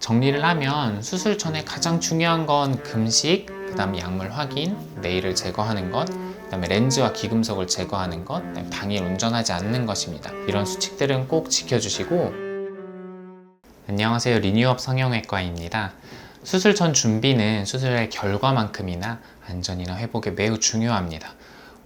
정리를 하면 수술 전에 가장 중요한 건 금식, 그 다음에 약물 확인, 내일을 제거하는 것, 그 다음에 렌즈와 기금속을 제거하는 것, 당일 운전하지 않는 것입니다. 이런 수칙들은 꼭 지켜주시고. 안녕하세요, 리뉴업 성형외과입니다. 수술 전 준비는 수술의 결과만큼이나 안전이나 회복에 매우 중요합니다.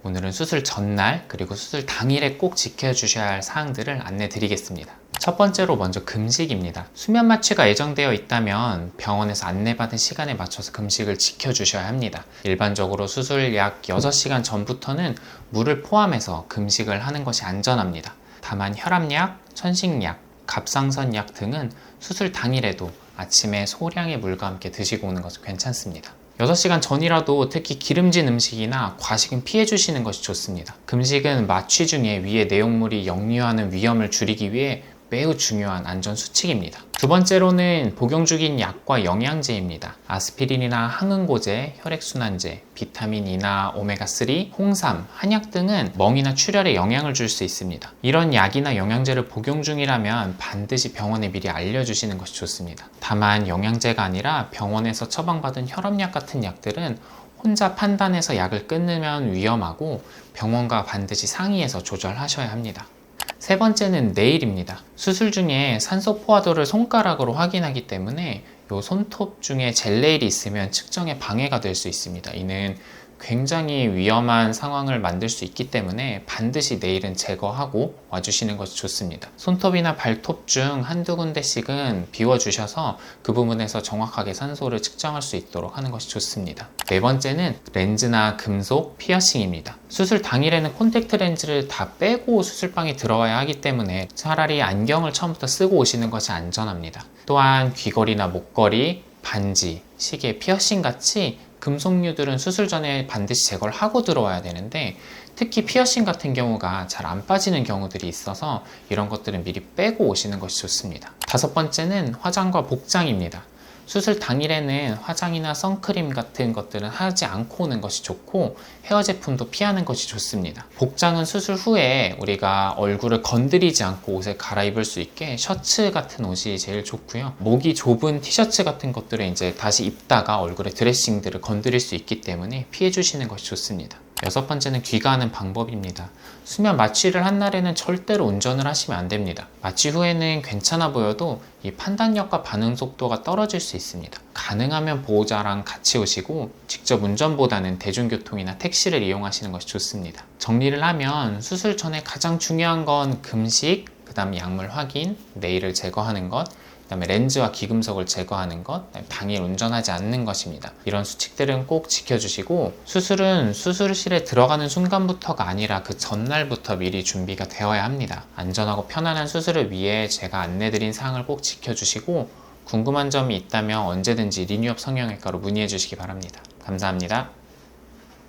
오늘은 수술 전날 그리고 수술 당일에 꼭 지켜주셔야 할 사항들을 안내 드리겠습니다. 첫 번째로 먼저 금식입니다. 수면 마취가 예정되어 있다면 병원에서 안내받은 시간에 맞춰서 금식을 지켜주셔야 합니다. 일반적으로 수술 약 6시간 전부터는 물을 포함해서 금식을 하는 것이 안전합니다. 다만 혈압약, 천식약, 갑상선약 등은 수술 당일에도 아침에 소량의 물과 함께 드시고 오는 것은 괜찮습니다. 6시간 전이라도 특히 기름진 음식이나 과식은 피해 주시는 것이 좋습니다. 금식은 마취 중에 위의 내용물이 역류하는 위험을 줄이기 위해 매우 중요한 안전 수칙입니다. 두 번째로는 복용 중인 약과 영양제입니다. 아스피린이나 항응고제, 혈액순환제, 비타민 E나 오메가3, 홍삼, 한약 등은 멍이나 출혈에 영향을 줄 수 있습니다. 이런 약이나 영양제를 복용 중이라면 반드시 병원에 미리 알려주시는 것이 좋습니다. 다만 영양제가 아니라 병원에서 처방받은 혈압약 같은 약들은 혼자 판단해서 약을 끊으면 위험하고 병원과 반드시 상의해서 조절하셔야 합니다. 세 번째는 네일입니다. 수술 중에 산소 포화도를 손가락으로 확인하기 때문에 이 손톱 중에 젤네일이 있으면 측정에 방해가 될 수 있습니다. 이는 굉장히 위험한 상황을 만들 수 있기 때문에 반드시 네일은 제거하고 와주시는 것이 좋습니다. 손톱이나 발톱 중 한두 군데씩은 비워주셔서 그 부분에서 정확하게 산소를 측정할 수 있도록 하는 것이 좋습니다. 네 번째는 렌즈나 금속, 피어싱입니다. 수술 당일에는 콘택트 렌즈를 다 빼고 수술방에 들어와야 하기 때문에 차라리 안경을 처음부터 쓰고 오시는 것이 안전합니다. 또한 귀걸이나 목걸이, 반지, 시계, 피어싱 같이 금속류들은 수술 전에 반드시 제거를 하고 들어와야 되는데 특히 피어싱 같은 경우가 잘 안 빠지는 경우들이 있어서 이런 것들은 미리 빼고 오시는 것이 좋습니다. 다섯 번째는 화장과 복장입니다. 수술 당일에는 화장이나 선크림 같은 것들은 하지 않고 오는 것이 좋고 헤어 제품도 피하는 것이 좋습니다. 복장은 수술 후에 우리가 얼굴을 건드리지 않고 옷을 갈아입을 수 있게 셔츠 같은 옷이 제일 좋고요. 목이 좁은 티셔츠 같은 것들을 이제 다시 입다가 얼굴에 드레싱들을 건드릴 수 있기 때문에 피해 주시는 것이 좋습니다. 여섯 번째는 귀가하는 방법입니다. 수면 마취를 한 날에는 절대로 운전을 하시면 안 됩니다. 마취 후에는 괜찮아 보여도 이 판단력과 반응 속도가 떨어질 수 있습니다. 가능하면 보호자랑 같이 오시고 직접 운전보다는 대중교통이나 택시를 이용하시는 것이 좋습니다. 정리를 하면 수술 전에 가장 중요한 건 금식, 그 다음에 약물 확인, 내일을 제거하는 것, 그 다음에 렌즈와 기금속을 제거하는 것, 당일 운전하지 않는 것입니다. 이런 수칙들은 꼭 지켜주시고 수술은 수술실에 들어가는 순간부터가 아니라 그 전날부터 미리 준비가 되어야 합니다. 안전하고 편안한 수술을 위해 제가 안내드린 사항을 꼭 지켜주시고 궁금한 점이 있다면 언제든지 리뉴업 성형외과로 문의해 주시기 바랍니다. 감사합니다.